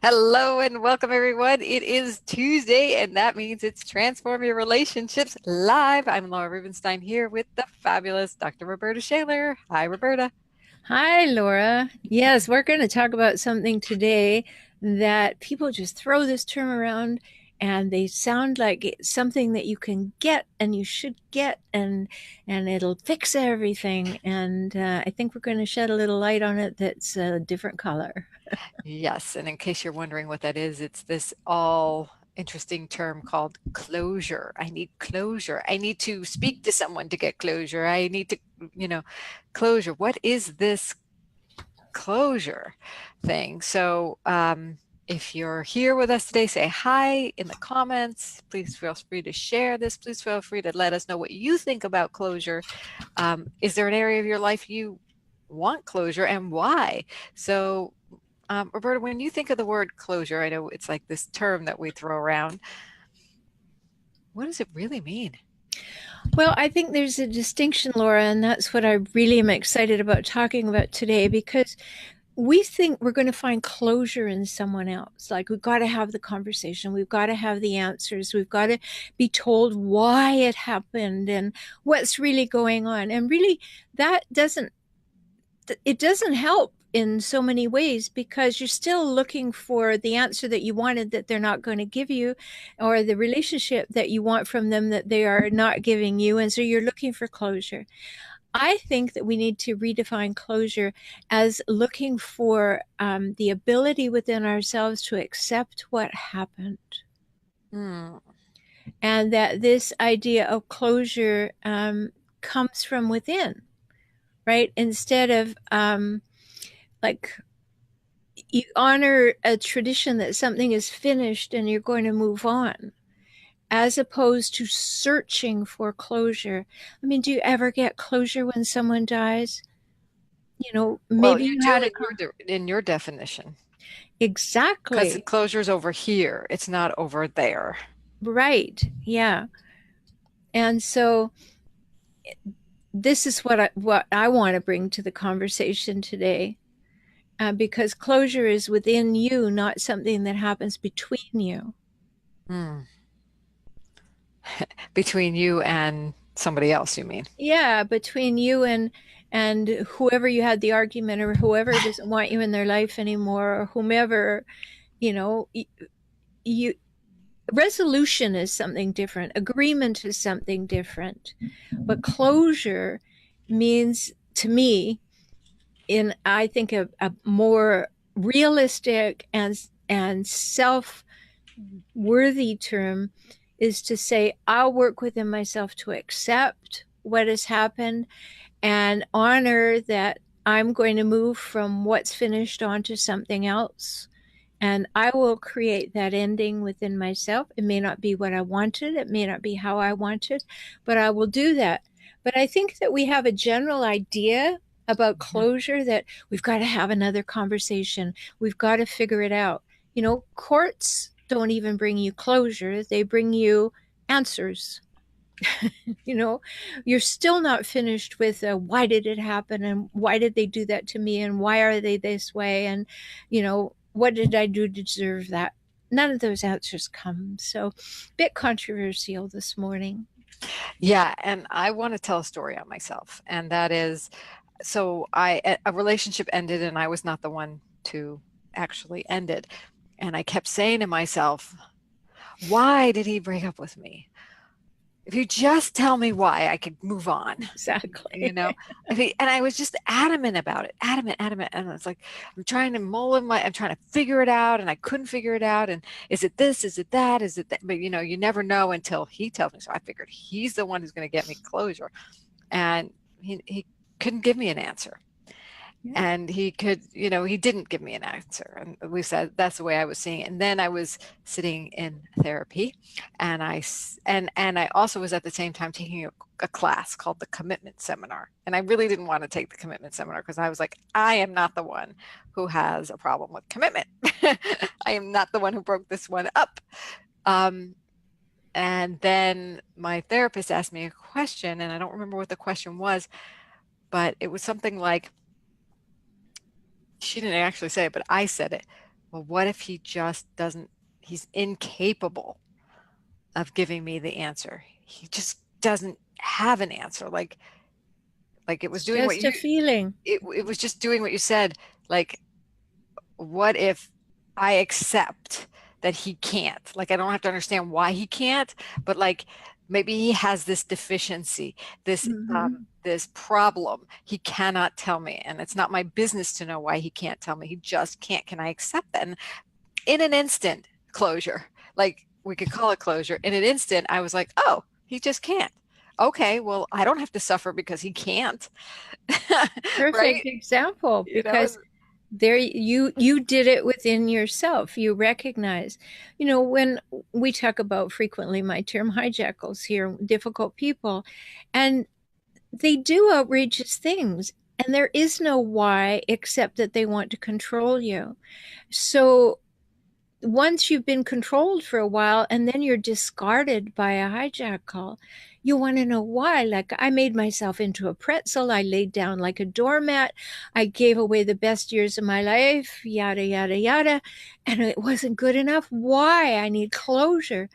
Hello and welcome everyone. It is Tuesday and that means it's Transform Your Relationships Live. I'm Laura Rubenstein here with the fabulous Dr. Rhoberta Shaler. Hi, Rhoberta. Hi, Laura. Yes, we're going to talk about something today that people just throw this term around and they sound like it's something that you can get and you should get and it'll fix everything. And I think we're going to shed a little light on it that's a different color. Yes, and in case you're wondering what that is, it's this all interesting term called closure. I need closure. I need to speak to someone to get closure. I need to, closure. What is this closure thing? So, if you're here with us today, say hi in the comments. Please feel free to share this. Please feel free to let us know what you think about closure. Is there an area of your life you want closure and why? So, Roberta, when you think of the word closure, I know it's like this term that we throw around. What does it really mean? Well, I think there's a distinction, Laura, and that's what I really am excited about talking about today because we think we're going to find closure in someone else. Like we've got to have the conversation, we've got to have the answers, we've got to be told why it happened and what's really going on. And really, that doesn't it doesn't help in so many ways because you're still looking for the answer that you wanted that they're not going to give you or the relationship that you want from them that they are not giving you, and so you're looking for closure. I think that we need to redefine closure as looking for the ability within ourselves to accept what happened. Hmm. And that this idea of closure comes from within, right? Instead of like you honor a tradition that something is finished and you're going to move on, as opposed to searching for closure. I mean, do you ever get closure when someone dies? Well, Maybe you you do had a in your definition, because exactly closure is over here. It's not over there. right. Yeah. And so this is what I want to bring to the conversation today, because closure is within you, not something that happens between you. Hmm. Between you and somebody else, you mean? Yeah, between you and whoever you had the argument or whoever doesn't want you in their life anymore or whomever, you know, you resolution is something different. Agreement is something different. But closure means to me in I think a more realistic and self worthy term is to say I'll work within myself to accept what has happened and honor that I'm going to move from what's finished onto something else. And I will create that ending within myself. It may not be what I wanted, it may not be how I wanted, but I will do that. But I think that we have a general idea about Mhm. closure that we've got to have another conversation, we've got to figure it out. Courts don't even bring you closure, they bring you answers. you know you're still not finished with why did it happen and why did they do that to me and why are they this way and what did I do to deserve that. None of those answers come, so a bit controversial this morning. Yeah, and I want to tell a story on myself, and that is, so a relationship ended, and I was not the one to actually end it, and I kept saying to myself, "Why did he break up with me? If you just tell me why, I could move on." You Exactly. know, and I was just adamant about it, adamant, adamant, and it's like I'm trying to I'm trying to figure it out, and I couldn't figure it out. And is it this? Is it that? Is it that? But you never know until he tells me. So I figured he's the one who's going to get me closure, and he couldn't give me an answer. Yeah. And he didn't give me an answer, and we said that's the way I was seeing it. And then I was sitting in therapy, and I also was at the same time taking a class called the commitment seminar, and I really didn't want to take the commitment seminar because I was like, I am not the one who has a problem with commitment. I am not the one who broke this one up. um, and then my therapist asked me a question, and I don't remember what the question was, but it was something like, she didn't actually say it, but I said it. well, what if he just doesn't, he's incapable of giving me the answer. He just doesn't have an answer. Like it was It's doing what just you, a feeling. it was just doing what you said. Like, what if I accept that he can't? Like, I don't have to understand why he can't, but like maybe he has this deficiency, Hmm. this problem he cannot tell me, and it's not my business to know why he can't tell me. He just can't. Can I accept that? And in an instant, closure. Like we could call it closure. In an instant, I was like, oh, he just can't. Okay, well, I don't have to suffer because he can't. Perfect Right? example, You know, because there you did it within yourself. You recognize, when we talk about frequently my term hijackals here, difficult people, and they do outrageous things, and there is no why except that they want to control you. So once you've been controlled for a while and then you're discarded by a hijack call, you want to know why. Like, I made myself into a pretzel. I laid down like a doormat. I gave away the best years of my life, yada, yada, yada. And it wasn't good enough. Why? I need closure.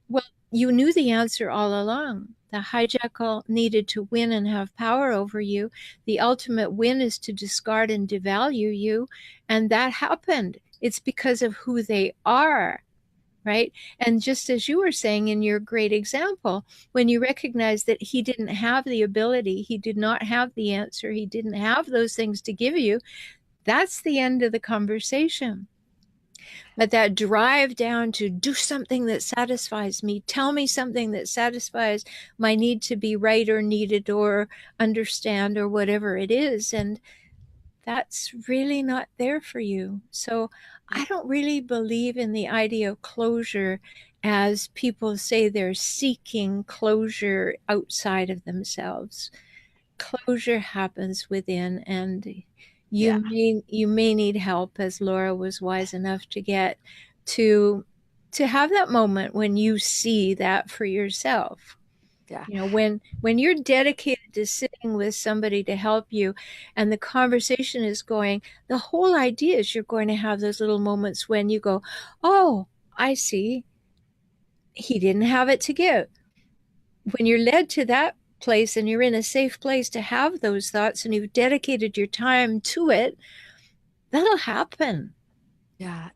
Well, you knew the answer all along. The hijackal needed to win and have power over you. The ultimate win is to discard and devalue you. And that happened. It's because of who they are, right? And just as you were saying in your great example, when you recognize that he didn't have the ability, he did not have the answer, he didn't have those things to give you, that's the end of the conversation. But that drive down to do something that satisfies me, tell me something that satisfies my need to be right or needed or understand or whatever it is. And that's really not there for you. So I don't really believe in the idea of closure as people say they're seeking closure outside of themselves. Closure happens within, and yeah, you may need help, as Laura was wise enough to get to to have that moment when you see that for yourself. yeah, When you're dedicated to sitting with somebody to help you and the conversation is going, the whole idea is you're going to have those little moments when you go, oh, I see, he didn't have it to give. When you're led to that place and you're in a safe place to have those thoughts and you've dedicated your time to it, that'll happen. yeah.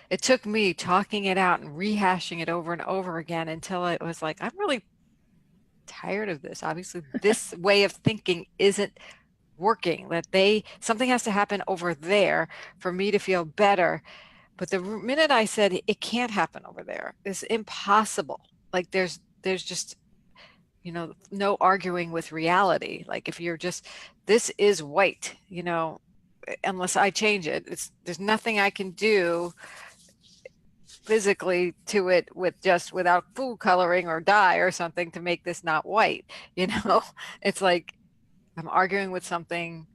It took me talking it out and rehashing it over and over again until it was like, I'm really tired of this. Obviously, this way of thinking isn't working, that something has to happen over there for me to feel better. But the minute I said it can't happen over there, it's impossible. Like there's just, no arguing with reality. Like if you're just, this is white, unless I change it, there's nothing I can do physically to it without food coloring or dye or something to make this not white. You know, it's like I'm arguing with something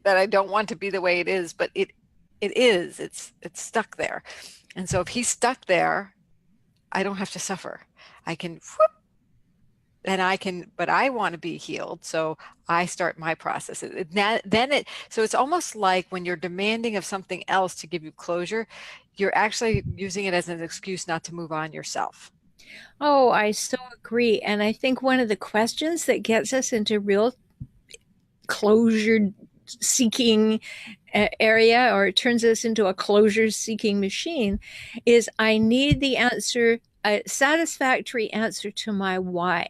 that I don't want to be the way it is, but it is. It's stuck there. And so if he's stuck there, I don't have to suffer. I can whoop, and but I want to be healed. So I start my process. So it's almost like when you're demanding of something else to give you closure, you're actually using it as an excuse not to move on yourself. Oh, I so agree. And I think one of the questions that gets us into real closure seeking area, or it turns us into a closure seeking machine, is I need the answer, a satisfactory answer to my why.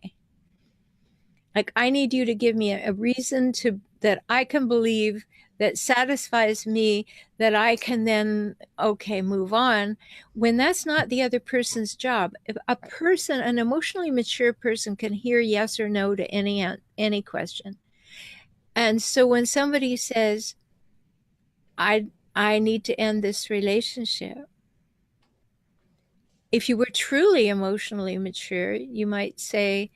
Like, I need you to give me a reason to that I can believe, that satisfies me, that I can then, okay, move on, when that's not the other person's job. If a person, an emotionally mature person, can hear yes or no to any question. And so when somebody says, I need to end this relationship, if you were truly emotionally mature, you might say,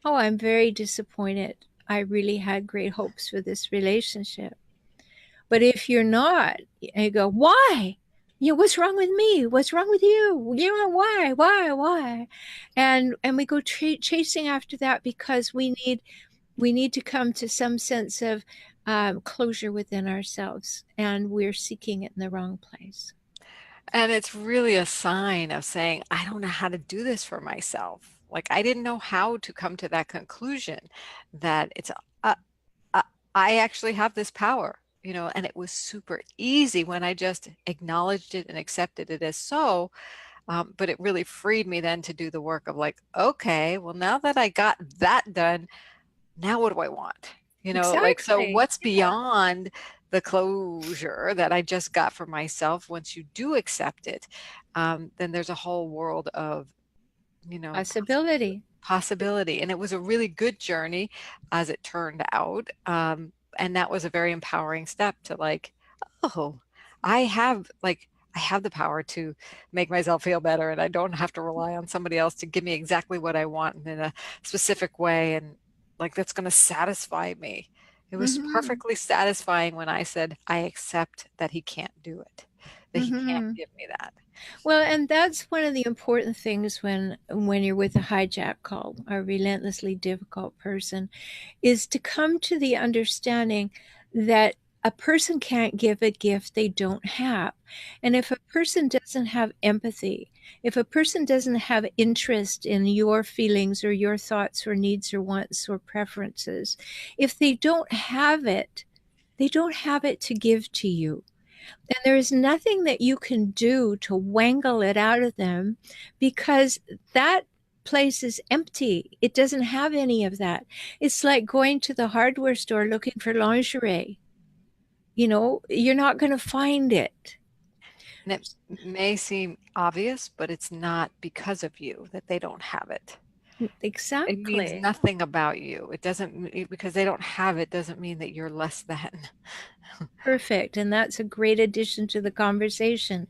oh, I'm very disappointed. I really had great hopes for this relationship. But if you're not, and you go, why? What's wrong with me? What's wrong with you? Why? And we go chasing after that because we need to come to some sense of closure within ourselves, and we're seeking it in the wrong place. And it's really a sign of saying, I don't know how to do this for myself. Like, I didn't know how to come to that conclusion that uh, uh, I actually have this power, and it was super easy when I just acknowledged it and accepted it as so. But it really freed me then to do the work of like, okay, well, now that I got that done, now what do I want? Like, so Exactly. what's beyond the closure that I just got for myself? Once you do accept it, then there's a whole world of, Possibility. possibility. And it was a really good journey as it turned out. And that was a very empowering step to like, oh, I have like, I have the power to make myself feel better, and I don't have to rely on somebody else to give me exactly what I want in a specific way. And like, that's going to satisfy me. It was Mm-hmm. perfectly satisfying when I said, I accept that he can't do it, that he can't Mm-hmm. give me that. Well, and that's one of the important things when you're with a hijackal, a relentlessly difficult person, is to come to the understanding that a person can't give a gift they don't have. And if a person doesn't have empathy, if a person doesn't have interest in your feelings or your thoughts or needs or wants or preferences, if they don't have it, they don't have it to give to you. And there is nothing that you can do to wangle it out of them, because that place is empty. It doesn't have any of that. It's like going to the hardware store looking for lingerie. You're not going to find it. And it may seem obvious, but it's not because of you that they don't have it. It means Exactly. nothing about you. It doesn't, because they don't have it, doesn't mean that you're less than. Perfect. And that's a great addition to the conversation,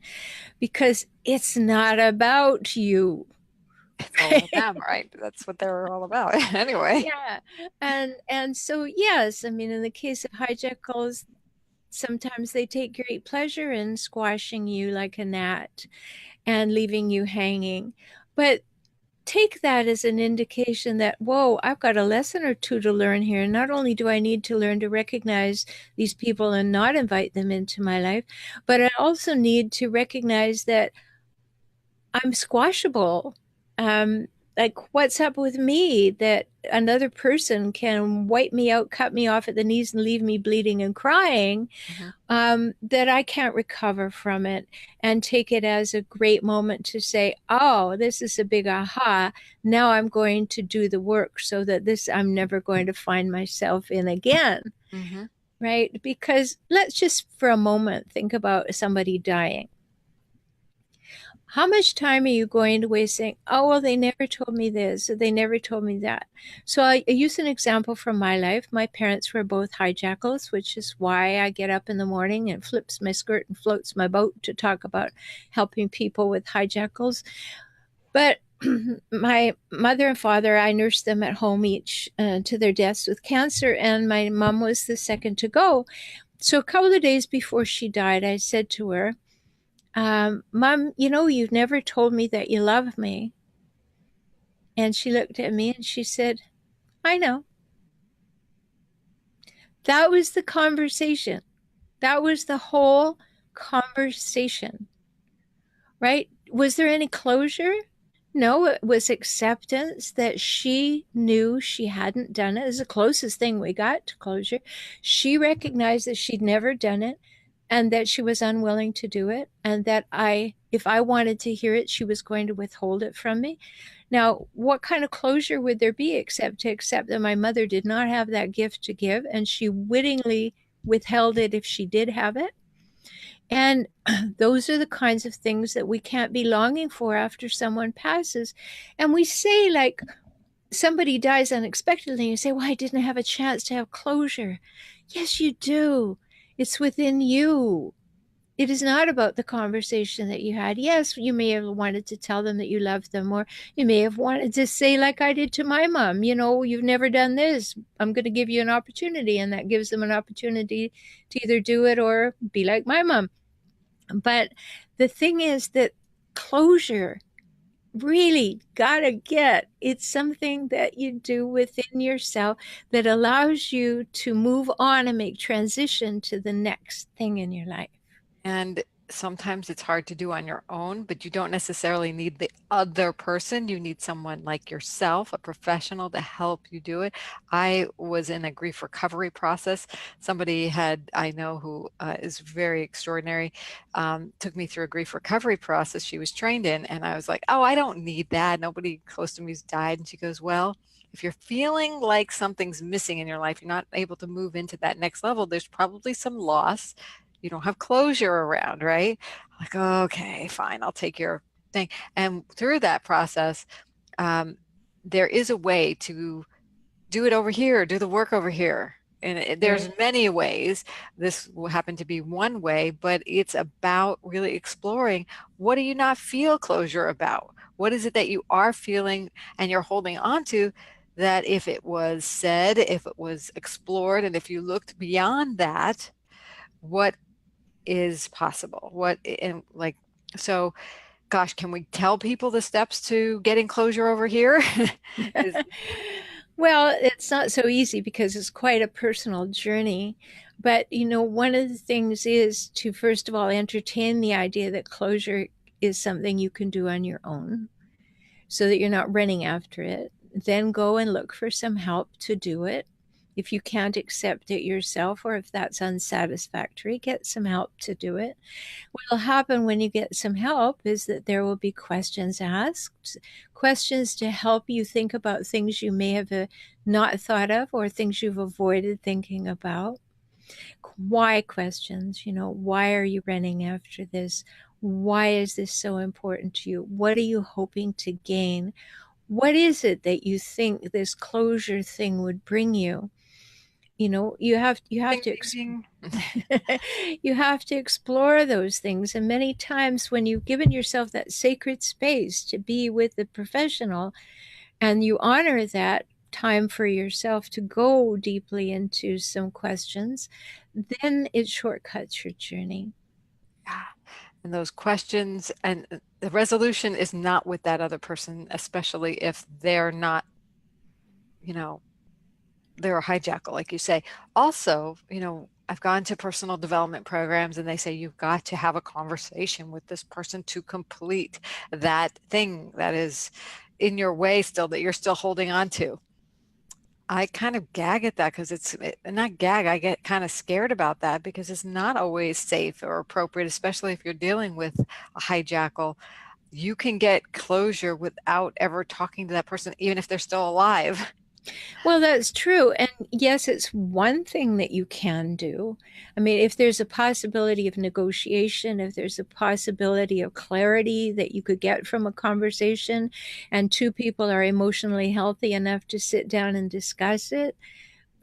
because it's not about you. It's all about them, right? That's what they're all about. Anyway. Yeah. And so yes, I mean, in the case of hijackals, sometimes they take great pleasure in squashing you like a gnat and leaving you hanging. But take that as an indication that, whoa, I've got a lesson or two to learn here. Not only do I need to learn to recognize these people and not invite them into my life, but I also need to recognize that I'm squashable. Like, what's up with me that another person can wipe me out, cut me off at the knees, and leave me bleeding and crying, Mhm. that I can't recover from it, and take it as a great moment to say, oh, this is a big aha. Now I'm going to do the work so that this I'm never going to find myself in again. Mhm. Right? Because let's just for a moment think about somebody dying. How much time are you going to waste saying, oh, well, they never told me this, or they never told me that? So I use an example from my life. My parents were both hijackals, which is why I get up in the morning and flips my skirt and floats my boat to talk about helping people with hijackals. But my mother and father, I nursed them at home each to their deaths with cancer, and my mom was the second to go. So a couple of days before she died, I said to her, Mom, you've never told me that you love me. And she looked at me and she said, I know. That was the conversation. That was the whole conversation, right? Was there any closure? No, it was acceptance that she knew she hadn't done it. It was the closest thing we got to closure. She recognized that she'd never done it and that she was unwilling to do it, and that if I wanted to hear it, she was going to withhold it from me. Now, what kind of closure would there be except to accept that my mother did not have that gift to give, and she wittingly withheld it if she did have it? And those are the kinds of things that we can't be longing for after someone passes. And we say, like, somebody dies unexpectedly, and you say, well, I didn't have a chance to have closure. Yes, you do. It's within you. It is not about the conversation that you had. Yes, you may have wanted to tell them that you loved them, or you may have wanted to say, like I did to my mom, you've never done this. I'm going to give you an opportunity. And that gives them an opportunity to either do it or be like my mom. But the thing is that closure really gotta get. It's something that you do within yourself that allows you to move on and make transition to the next thing in your life. And sometimes it's hard to do on your own, but you don't necessarily need the other person. You need someone like yourself, a professional to help you do it. I was in a grief recovery process. Somebody I know who is very extraordinary, took me through a grief recovery process she was trained in. And I was like, oh, I don't need that. Nobody close to me's died. And she goes, well, if you're feeling like something's missing in your life, you're not able to move into that next level, there's probably some loss you don't have closure around, right? I'm like, okay, fine, I'll take your thing. And through that process, um, there is a way to do it over here, do the work over here. And there's Right. many ways. This will happen to be one way, but it's about really exploring what do you not feel closure about? What is it that you are feeling and you're holding on to that if it was said, if it was explored, and if you looked beyond that, what is possible? What and like so gosh, can we tell people the steps to getting closure over here? Is Well, it's not so easy because it's quite a personal journey. But, one of the things is to, first of all, entertain the idea that closure is something you can do on your own so that you're not running after it. Then go and look for some help to do it. If you can't accept it yourself, or if that's unsatisfactory, get some help to do it. What'll happen when you get some help is that there will be questions asked, questions to help you think about things you may have not thought of or things you've avoided thinking about. Why questions? Why are you running after this? Why is this so important to you? What are you hoping to gain? What is it that you think this closure thing would bring you? You have ding, to ding, ding. you have to explore those things. And many times when you've given yourself that sacred space to be with the professional and you honor that time for yourself to go deeply into some questions, then it shortcuts your journey. Yeah. And those questions and the resolution is not with that other person, especially if they're not, you know, they're a hijackal, like you say. Also, I've gone to personal development programs and they say you've got to have a conversation with this person to complete that thing that is in your way still that you're still holding on to. I kind of gag at that because not gag, I get kind of scared about that because it's not always safe or appropriate, especially if you're dealing with a hijackal. You can get closure without ever talking to that person, even if they're still alive. Well, that's true. And yes, it's one thing that you can do. I mean, if there's a possibility of negotiation, if there's a possibility of clarity that you could get from a conversation, and two people are emotionally healthy enough to sit down and discuss it,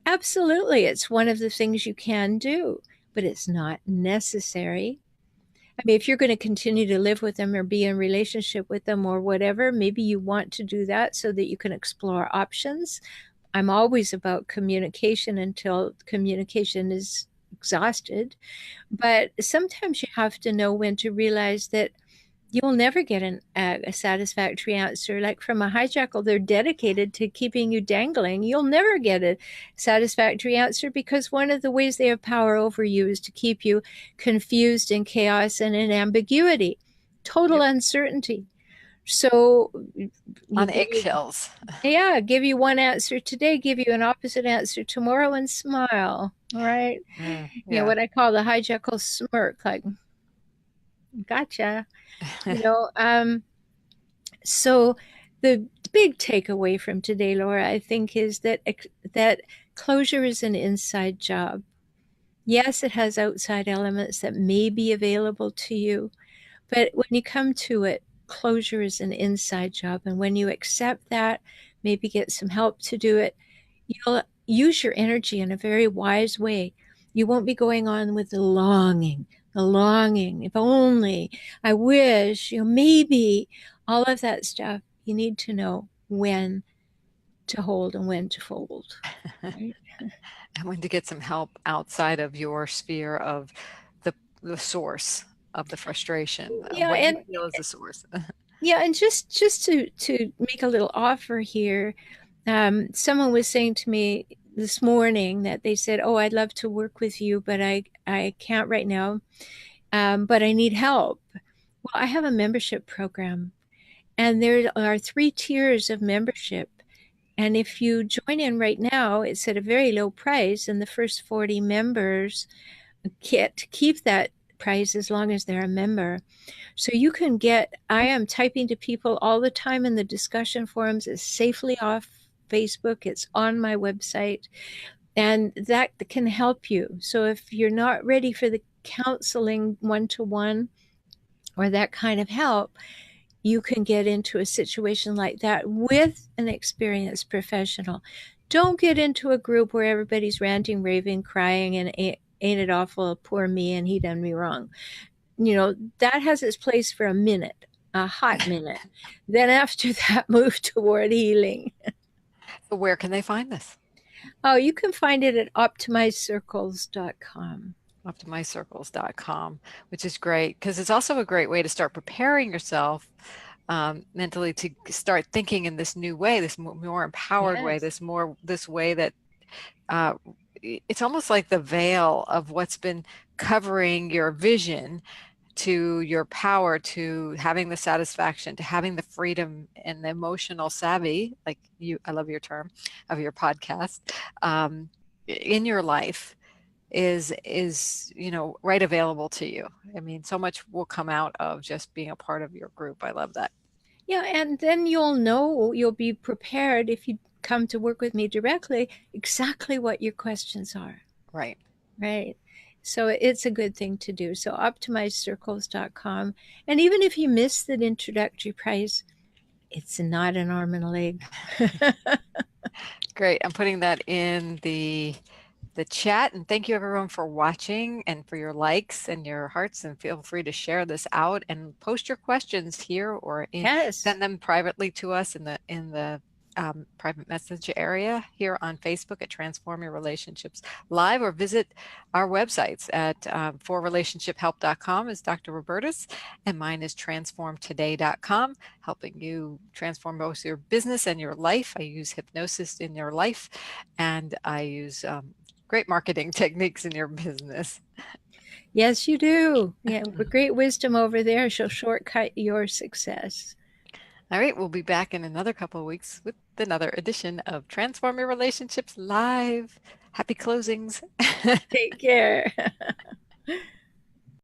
absolutely, it's one of the things you can do, but it's not necessary. I mean, if you're going to continue to live with them or be in relationship with them or whatever, maybe you want to do that so that you can explore options. I'm always about communication until communication is exhausted. But sometimes you have to know when to realize that you'll never get a satisfactory answer. Like from a hijackal, they're dedicated to keeping you dangling. You'll never get a satisfactory answer because one of the ways they have power over you is to keep you confused in chaos and in ambiguity, total Yep. uncertainty. So you On give you eggshells. yeah, give you one answer today, give you an opposite answer tomorrow, and smile. All right. Yeah. What I call the hijackal smirk, like, gotcha. You know, um, so the big takeaway from today, Laura, I think, is that closure is an inside job. Yes, it has outside elements that may be available to you, but when you come to it, closure is an inside job. And when you accept that, maybe get some help to do it, you'll use your energy in a very wise way. You won't be going on with the longing, if only, I wish, maybe, all of that stuff. You need to know when to hold and when to fold. Right? And when to get some help outside of your sphere of the source of the frustration, Yeah, what you and feel is the source. Yeah, and just to make a little offer here, someone was saying to me this morning that they said, "Oh, I'd love to work with you, but I can't right now, but I need help." Well, I have a membership program, and there are 3 tiers of membership. And if you join in right now, it's at a very low price, and the first 40 members get to keep that price as long as they're a member. So you can get, I am typing to people all the time in the discussion forums. It's safely off Facebook, it's on my website, and that can help you. So if you're not ready for the counseling one to one or that kind of help, you can get into a situation like that with an experienced professional. Don't get into a group where everybody's ranting, raving, crying, and ain't it awful, poor me, and he done me wrong. That has its place for a minute, a hot minute. Then after that, move toward healing. So where can they find this? Oh, you can find it at optimizecircles.com. Optimizecircles.com, which is great because it's also a great way to start preparing yourself mentally to start thinking in this new way, this more empowered way, Yes. this way that uh, it's almost like the veil of what's been covering your vision to your power, to having the satisfaction, to having the freedom and the emotional savvy, like you, I love your term of your podcast, in your life is right available to you. I mean, so much will come out of just being a part of your group. I love that. Yeah, and then you'll be prepared if you come to work with me directly exactly what your questions are. Right. Right. So it's a good thing to do. So optimizecircles.com. And even if you miss that introductory price, it's not an arm and a leg. Great. I'm putting that in the chat, and thank you everyone for watching and for your likes and your hearts, and feel free to share this out and post your questions here or Yes. send them privately to us in the private message area here on Facebook at Transform Your Relationships Live, or visit our websites at forrelationshiphelp.com is Dr. Roberta's, and mine is transformtoday.com, helping you transform both your business and your life. I use hypnosis in your life, and I use great marketing techniques in your business. Yes, you do. Yeah, with great wisdom over there. She'll shortcut your success. All right, we'll be back in another couple of weeks with another edition of Transform Your Relationships Live. Happy closings. Take care.